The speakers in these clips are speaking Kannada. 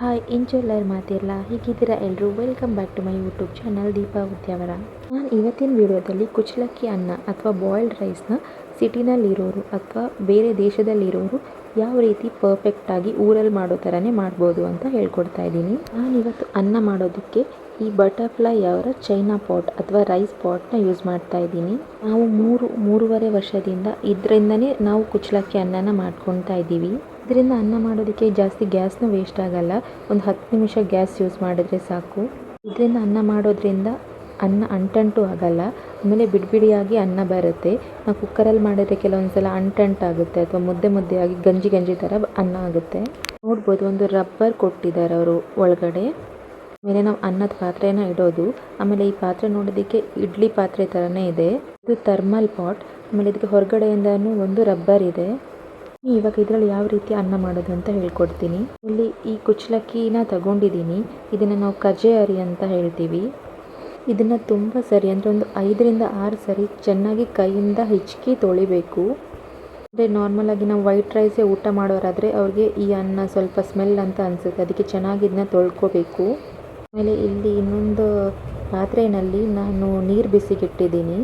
ಹಾಯ್ ಇಂಚೊಲ್ಲರ್ ಮಾತಿರಲ್ಲ ಹೀಗಿದ್ದೀರಾ ಎಲ್ಲರೂ. Welcome back to my YouTube channel Deepa Udyavara. ನಾನು ಇವತ್ತಿನ ವಿಡಿಯೋದಲ್ಲಿ ಕುಚ್ಚಲಕ್ಕಿ ಅನ್ನ ಅಥವಾ ಬಾಯ್ಲ್ಡ್ ರೈಸ್ನ ಸಿಟಿನಲ್ಲಿರೋರು ಅಥವಾ ಬೇರೆ ದೇಶದಲ್ಲಿರೋರು ಯಾವ ರೀತಿ ಪರ್ಫೆಕ್ಟಾಗಿ ಊರಲ್ಲಿ ಮಾಡೋ ಥರನೇ ಮಾಡ್ಬೋದು ಅಂತ ಹೇಳ್ಕೊಡ್ತಾ ಇದ್ದೀನಿ. ನಾನಿವತ್ತು ಅನ್ನ ಮಾಡೋದಕ್ಕೆ ಈ ಬಟರ್ಫ್ಲೈ ಅವರ ಚೈನಾ ಪಾಟ್ ಅಥವಾ ರೈಸ್ ಪಾಟ್ನ ಯೂಸ್ ಮಾಡ್ತಾ ಇದ್ದೀನಿ. ನಾವು ಮೂರುವರೆ ವರ್ಷದಿಂದ ಇದರಿಂದನೇ ನಾವು ಕುಚ್ಚಲಕ್ಕಿ ಅನ್ನನ ಮಾಡ್ಕೊತಾ ಇದ್ದೀವಿ. ಇದರಿಂದ ಅನ್ನ ಮಾಡೋದಕ್ಕೆ ಜಾಸ್ತಿ ಗ್ಯಾಸ್ನೂ ವೇಸ್ಟ್ ಆಗಲ್ಲ. ಒಂದು 10 ನಿಮಿಷ ಗ್ಯಾಸ್ ಯೂಸ್ ಮಾಡಿದ್ರೆ ಸಾಕು. ಇದರಿಂದ ಅನ್ನ ಮಾಡೋದ್ರಿಂದ ಅನ್ನ ಅಂಟಂಟು ಆಗಲ್ಲ. ಆಮೇಲೆ ಬಿಡಿಯಾಗಿ ಅನ್ನ ಬರುತ್ತೆ. ನಾವು ಕುಕ್ಕರಲ್ಲಿ ಮಾಡಿದ್ರೆ ಕೆಲವೊಂದು ಸಲ ಅಂಟಂಟಾಗುತ್ತೆ ಅಥವಾ ಮುದ್ದೆಯಾಗಿ ಗಂಜಿ ಥರ ಅನ್ನ ಆಗುತ್ತೆ. ನೋಡ್ಬೋದು, ಒಂದು ರಬ್ಬರ್ ಕೊಟ್ಟಿದ್ದಾರೆ ಅವರು ಒಳಗಡೆ. ಮೇಲೆ ನಾವು ಅನ್ನದ ಪಾತ್ರೆನ ಇಡೋದು. ಆಮೇಲೆ ಈ ಪಾತ್ರೆ ನೋಡೋದಕ್ಕೆ ಇಡ್ಲಿ ಪಾತ್ರೆ ಥರನೇ ಇದೆ. ಇದು ಥರ್ಮಲ್ ಪಾಟ್. ಆಮೇಲೆ ಇದಕ್ಕೆ ಹೊರಗಡೆಯಿಂದನೂ ಒಂದು ರಬ್ಬರ್ ಇದೆ. ಇವಾಗ ಇದರಲ್ಲಿ ಯಾವ ರೀತಿ ಅನ್ನ ಮಾಡೋದು ಅಂತ ಹೇಳ್ಕೊಡ್ತೀನಿ. ಇಲ್ಲಿ ಈ ಕುಚ್ಚಲಕ್ಕಿನ ತಗೊಂಡಿದ್ದೀನಿ. ಇದನ್ನು ನಾವು ಕಜೆ ಅರಿ ಅಂತ ಹೇಳ್ತೀವಿ. ಇದನ್ನು ತುಂಬ ಸರಿ ಅಂದರೆ ಒಂದು 5ರಿಂದ 6 ಸರಿ ಚೆನ್ನಾಗಿ ಕೈಯಿಂದ ಹಿಚ್ಕಿ ತೊಳಿಬೇಕು. ಅಂದರೆ ನಾರ್ಮಲಾಗಿ ನಾವು ವೈಟ್ ರೈಸೇ ಊಟ ಮಾಡೋರಾದರೆ ಅವ್ರಿಗೆ ಈ ಅನ್ನ ಸ್ವಲ್ಪ ಸ್ಮೆಲ್ ಅಂತ ಅನಿಸುತ್ತೆ. ಅದಕ್ಕೆ ಚೆನ್ನಾಗಿ ಇದನ್ನ ತೊಳ್ಕೊಬೇಕು. ಆಮೇಲೆ ಇಲ್ಲಿ ಇನ್ನೊಂದು ಪಾತ್ರೆಯಲ್ಲಿ ನಾನು ನೀರು ಬಿಸಿಗಿಟ್ಟಿದ್ದೀನಿ.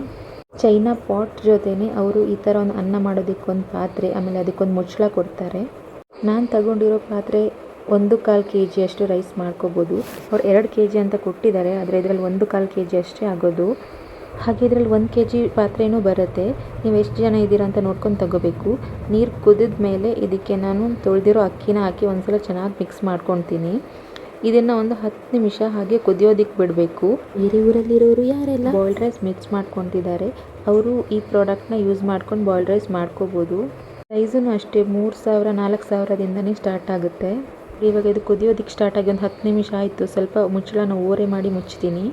ಚೈನಾ ಪಾಟ್ ಜೊತೆನೇ ಅವರು ಈ ಥರ ಒಂದು ಅನ್ನ ಮಾಡೋದಕ್ಕೊಂದು ಪಾತ್ರೆ, ಆಮೇಲೆ ಅದಕ್ಕೊಂದು ಮುಚ್ಚಳ ಕೊಡ್ತಾರೆ. ನಾನು ತಗೊಂಡಿರೋ ಪಾತ್ರೆ 1/4 kg ಅಷ್ಟು ರೈಸ್ ಮಾಡ್ಕೋಬೋದು. ಅವ್ರು 2 kg ಅಂತ ಕೊಟ್ಟಿದ್ದಾರೆ, ಆದರೆ ಇದರಲ್ಲಿ 1/4 kg ಅಷ್ಟೇ ಆಗೋದು. ಹಾಗೆ ಇದರಲ್ಲಿ 1 kg ಪಾತ್ರೆನೂ ಬರುತ್ತೆ. ನೀವು ಎಷ್ಟು ಜನ ಇದ್ದೀರಾ ಅಂತ ನೋಡ್ಕೊಂಡು ತಗೋಬೇಕು. ನೀರು ಕುದಿದ ಮೇಲೆ ಇದಕ್ಕೆ ನಾನು ತೊಳೆದಿರೋ ಅಕ್ಕಿನ ಹಾಕಿ ಒಂದ್ಸಲ ಚೆನ್ನಾಗಿ ಮಿಕ್ಸ್ ಮಾಡ್ಕೊತೀನಿ. ಇದನ್ನು ಒಂದು 10 ನಿಮಿಷ ಹಾಗೆ ಕುದಿಯೋದಕ್ಕೆ ಬಿಡಬೇಕು. ಬೇರೆ ಊರಲ್ಲಿರೋರು ಯಾರೆಲ್ಲ ಬಾಯ್ಲ್ಡ್ ರೈಸ್ ಮಿಕ್ಸ್ ಮಾಡ್ಕೊತಿದ್ದಾರೆ ಅವರು ಈ ಪ್ರಾಡಕ್ಟ್ನ ಯೂಸ್ ಮಾಡ್ಕೊಂಡು ಬಾಯ್ಲ್ಡ್ ರೈಸ್ ಮಾಡ್ಕೋಬೋದು. ಪ್ರೈಸೂ ಅಷ್ಟೇ 3000-4000ದಿಂದನೇ ಸ್ಟಾರ್ಟ್ ಆಗುತ್ತೆ. ಇವಾಗ ಇದು ಕುದಿಯೋದಕ್ಕೆ ಸ್ಟಾರ್ಟ್ ಆಗಿ ಒಂದು 10 ನಿಮಿಷ ಆಯಿತು. ಸ್ವಲ್ಪ ಮುಚ್ಚಳನ ಓರೆ ಮಾಡಿ ಮುಚ್ತೀನಿ.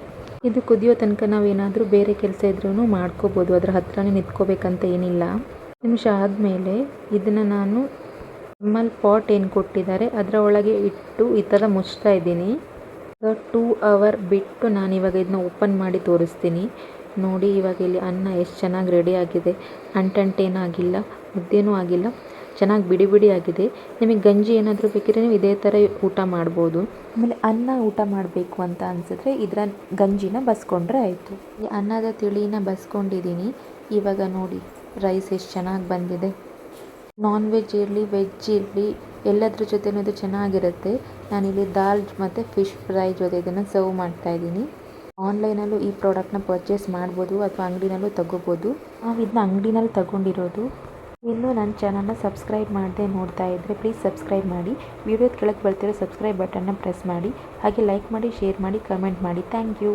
ಇದು ಕುದಿಯೋ ತನಕ ನಾವೇನಾದರೂ ಬೇರೆ ಕೆಲಸ ಇದ್ರೂ ಮಾಡ್ಕೋಬೋದು. ಅದರ ಹತ್ರನೇ ನಿಂತ್ಕೋಬೇಕಂತ ಏನಿಲ್ಲ. ನಿಮಿಷ ಆದಮೇಲೆ ಇದನ್ನು ನಾನು ಥರ್ಮಲ್ ಪಾಟ್ ಏನು ಕೊಟ್ಟಿದ್ದಾರೆ ಅದರ ಒಳಗೆ ಇಟ್ಟು ಈ ಥರ ಮುಚ್ತಾ ಇದ್ದೀನಿ. 2 ಅವರ್ ಬಿಟ್ಟು ನಾನಿವಾಗ ಇದನ್ನ ಓಪನ್ ಮಾಡಿ ತೋರಿಸ್ತೀನಿ. ನೋಡಿ, ಇವಾಗ ಇಲ್ಲಿ ಅನ್ನ ಎಷ್ಟು ಚೆನ್ನಾಗಿ ರೆಡಿ ಆಗಿದೆ. ಅಂಟಂಟೇನಾಗಿಲ್ಲ, ಮುದ್ದೆನೂ ಆಗಿಲ್ಲ, ಚೆನ್ನಾಗಿ ಬಿಡಿ ಆಗಿದೆ. ನಿಮಗೆ ಗಂಜಿ ಏನಾದರೂ ಬೇಕಿದ್ರೆ ನೀವು ಇದೇ ಥರ ಊಟ ಮಾಡ್ಬೋದು. ಆಮೇಲೆ ಅನ್ನ ಊಟ ಮಾಡಬೇಕು ಅಂತ ಅನಿಸಿದ್ರೆ ಇದರ ಗಂಜಿನ ಬಸ್ಕೊಂಡ್ರೆ ಆಯಿತು. ಈ ಅನ್ನದ ತಿಳಿನ ಬಸ್ಕೊಂಡಿದ್ದೀನಿ. ಇವಾಗ ನೋಡಿ ರೈಸ್ ಎಷ್ಟು ಚೆನ್ನಾಗಿ ಬಂದಿದೆ. ನಾನ್ ವೆಜ್ ಇರಲಿ ವೆಜ್ ಇರಲಿ ಎಲ್ಲದ್ರ ಜೊತೆನೂ ಇದು ಚೆನ್ನಾಗಿರುತ್ತೆ. ನಾನಿಲ್ಲಿ ದಾಲ್ ಮತ್ತು ಫಿಶ್ ಫ್ರೈ ಜೊತೆ ಇದನ್ನು ಸರ್ವ್ ಮಾಡ್ತಾಯಿದ್ದೀನಿ. ಆನ್ಲೈನಲ್ಲೂ ಈ ಪ್ರಾಡಕ್ಟ್ನ ಪರ್ಚೇಸ್ ಮಾಡ್ಬೋದು ಅಥವಾ ಅಂಗಡಿನಲ್ಲೂ ತಗೋಬೋದು. ನಾವು ಇದನ್ನ ಅಂಗಡಿನಲ್ಲಿ ತಗೊಂಡಿರೋದು. ಇನ್ನೂ ನನ್ನ ಚಾನಲ್ನ ಸಬ್ಸ್ಕ್ರೈಬ್ ಮಾಡದೆ ನೋಡ್ತಾ ಇದ್ದರೆ ಪ್ಲೀಸ್ ಸಬ್ಸ್ಕ್ರೈಬ್ ಮಾಡಿ. ವಿಡಿಯೋದ ಕೆಳಗೆ ಬರ್ತಿರೋ ಸಬ್ಸ್ಕ್ರೈಬ್ ಬಟನ್ನ ಪ್ರೆಸ್ ಮಾಡಿ. ಹಾಗೆ ಲೈಕ್ ಮಾಡಿ, ಶೇರ್ ಮಾಡಿ, ಕಮೆಂಟ್ ಮಾಡಿ. Thank you.